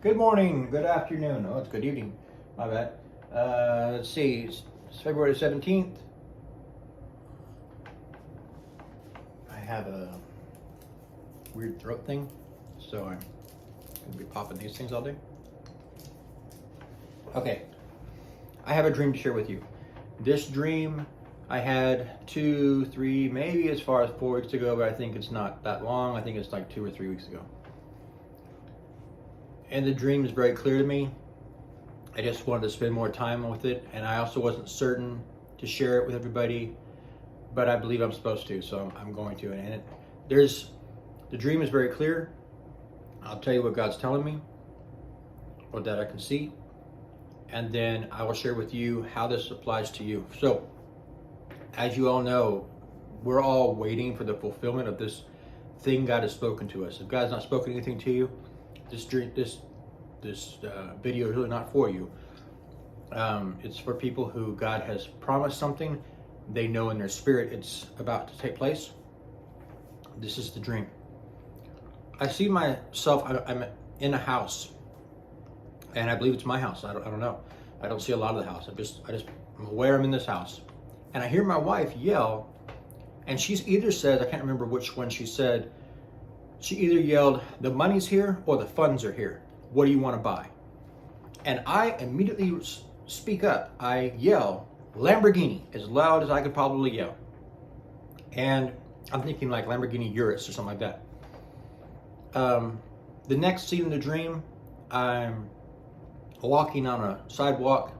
Good morning, good afternoon. Oh, it's good evening. My bad. Let's see. It's February 17th. I have a weird throat thing, so I'm going to be popping these things all day. Okay. I have a dream to share with you. This dream I had 2, 3, maybe as far as 4 weeks ago, but I think it's not that long. I think it's like 2 or 3 weeks ago. And the dream is very clear to me. I just wanted to spend more time with it, and I also wasn't certain to share it with everybody, but I believe I'm supposed to, so I'm going to. And the dream is very clear. I'll tell you what God's telling me, or that I can see, and then I will share with you how this applies to you. So, as you all know, we're all waiting for the fulfillment of this thing God has spoken to us. If God's not spoken anything to you, this video is really not for you. It's for people who God has promised something. They know in their spirit it's about to take place. This is the dream. I see myself, I'm in a house, and I believe it's my house. I don't know. I don't see a lot of the house. I'm aware I'm in this house. And I hear my wife yell, and she's either said, I can't remember which one she said, she either yelled, "The money's here," or "The funds are here. What do you want to buy?" And I immediately speak up. I yell, "Lamborghini," as loud as I could probably yell. And I'm thinking like Lamborghini Urus or something like that. The next scene in the dream, I'm walking on a sidewalk,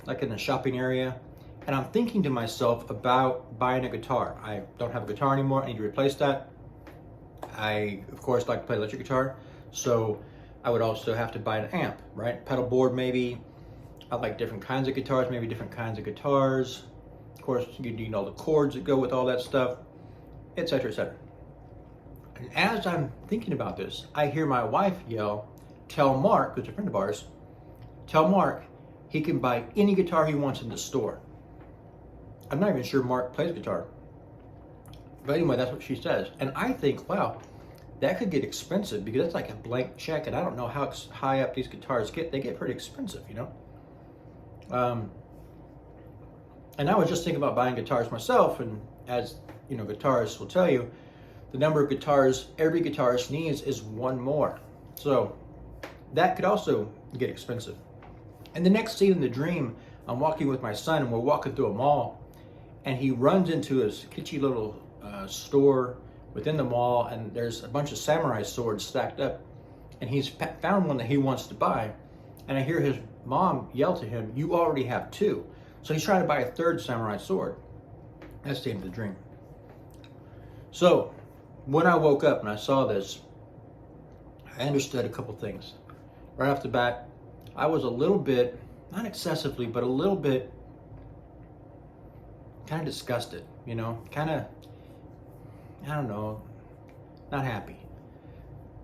like in a shopping area, and I'm thinking to myself about buying a guitar. I don't have a guitar anymore. I need to replace that. I, of course, like to play electric guitar, so I would also have to buy an amp, right? Pedal board, maybe. I like different kinds of guitars, maybe different kinds of guitars. Of course, you need all the chords that go with all that stuff, etc., etc. And as I'm thinking about this, I hear my wife yell, "Tell Mark," who's a friend of ours, "tell Mark he can buy any guitar he wants in the store." I'm not even sure Mark plays guitar. But anyway, that's what she says. And I think, wow, that could get expensive, because that's like a blank check, and I don't know how high up these guitars get. They get pretty expensive, you know? And I was just thinking about buying guitars myself, and as you know, guitarists will tell you, the number of guitars every guitarist needs is one more. So that could also get expensive. And the next scene in the dream, I'm walking with my son, and we're walking through a mall, and he runs into his kitschy little store within the mall, and there's a bunch of samurai swords stacked up, and he's found one that he wants to buy, and I hear his mom yell to him, "You already have 2." So he's trying to buy a 3rd samurai sword. That's the end of the dream. So when I woke up and I saw this, I understood a couple things. Right off the bat, I was a little bit, not excessively, but a little bit kind of disgusted, you know, kind of, I don't know, not happy.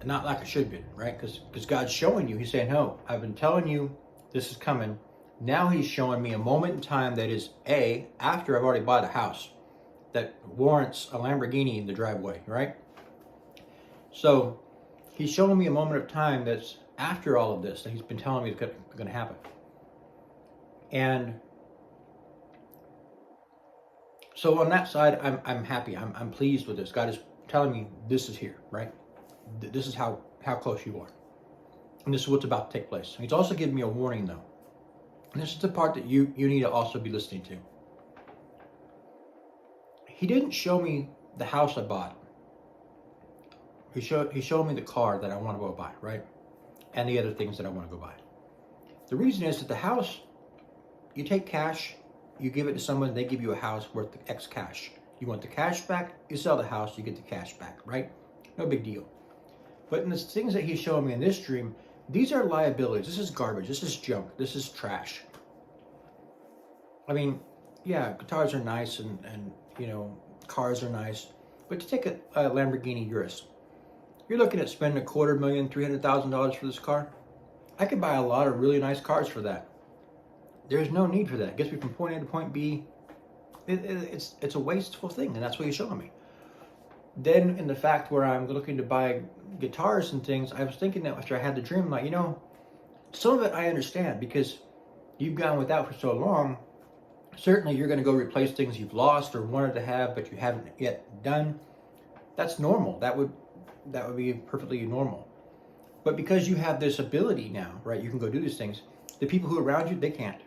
Not like I should be, right? Because God's showing you. He's saying, "No, I've been telling you this is coming." Now he's showing me a moment in time that is after I've already bought a house that warrants a Lamborghini in the driveway, right? So he's showing me a moment of time that's after all of this that he's been telling me is going to happen. And so on that side, I'm happy. I'm pleased with this. God is telling me this is here, right? This is how close you are. And this is what's about to take place. He's also giving me a warning, though. And this is the part that you need to also be listening to. He didn't show me the house I bought. He showed me the car that I want to go buy, right? And the other things that I want to go buy. The reason is that the house, you take cash, you give it to someone, they give you a house worth X cash. You want the cash back, you sell the house, you get the cash back, right? No big deal. But in the things that he's showing me in this dream, these are liabilities. This is garbage. This is junk. This is trash. I mean, yeah, guitars are nice, and you know, cars are nice. But to take a Lamborghini Urus, you're looking at spending $250,000, $300,000 for this car. I could buy a lot of really nice cars for that. There's no need for that. It gets me from point A to point B. It's a wasteful thing, and that's what he's showing me. Then in the fact where I'm looking to buy guitars and things, I was thinking that after I had the dream, like, you know, some of it I understand because you've gone without for so long. Certainly you're going to go replace things you've lost or wanted to have but you haven't yet done. That's normal. That would be perfectly normal. But because you have this ability now, right, you can go do these things, the people who are around you, they can't.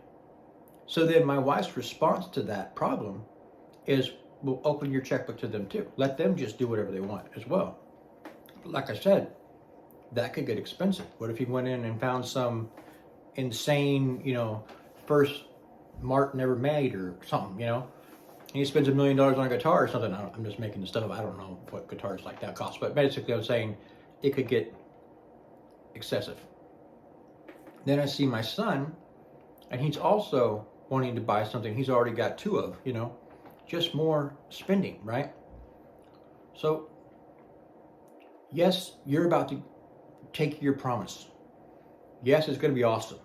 So then my wife's response to that problem is, well, open your checkbook to them too. Let them just do whatever they want as well. But like I said, that could get expensive. What if he went in and found some insane, first Martin ever made or something, and he spends $1 million on a guitar or something. I'm just making this stuff up. I don't know what guitars like that cost, but basically I'm saying it could get excessive. Then I see my son, and he's also wanting to buy something he's already got two of, just more spending, right? So yes, you're about to take your promise. Yes, it's going to be awesome.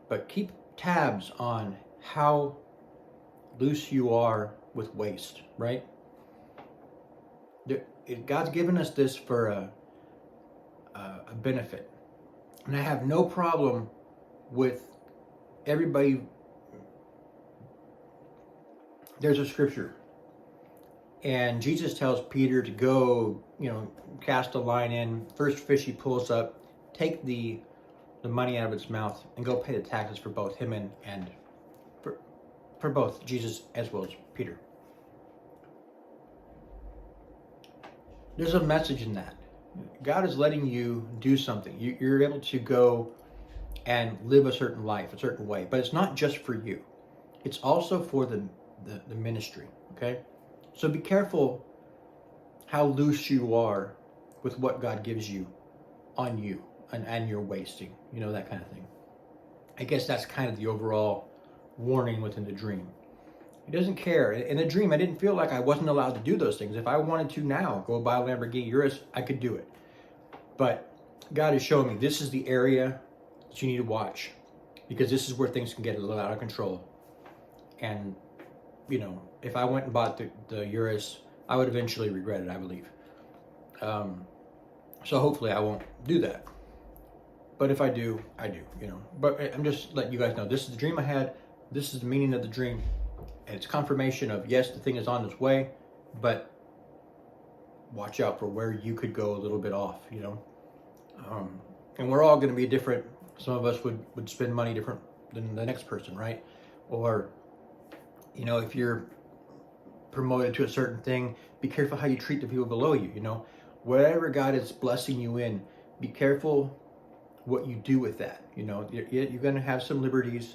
But keep tabs on how loose you are with waste, right? God's given us this for a benefit. And I have no problem with everybody. There's a scripture, and Jesus tells Peter to go, cast a line in. First fish he pulls up, take the money out of its mouth and go pay the taxes for both him and for both Jesus as well as Peter. There's a message in that. God is letting you do something. You're able to go and live a certain life, a certain way. But it's not just for you. It's also for the ministry, okay? So be careful how loose you are with what God gives you on you and your wasting, that kind of thing. I guess that's kind of the overall warning within the dream. He doesn't care. In the dream, I didn't feel like I wasn't allowed to do those things. If I wanted to now go buy a Lamborghini Urus, I could do it. But God is showing me this is the area that you need to watch, because this is where things can get a little out of control. And, if I went and bought the Urus, I would eventually regret it, I believe. So hopefully I won't do that. But if I do, I do, But I'm just letting you guys know, this is the dream I had. This is the meaning of the dream. And it's confirmation of, yes, the thing is on its way, but watch out for where you could go a little bit off, and we're all going to be different. Some of us would spend money different than the next person, right? Or, if you're promoted to a certain thing, be careful how you treat the people below you, Whatever God is blessing you in, be careful what you do with that. You're going to have some liberties,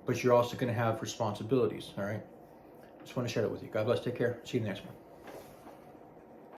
but you're also going to have responsibilities, all right? Just want to share that with you. God bless. Take care. See you in the next one.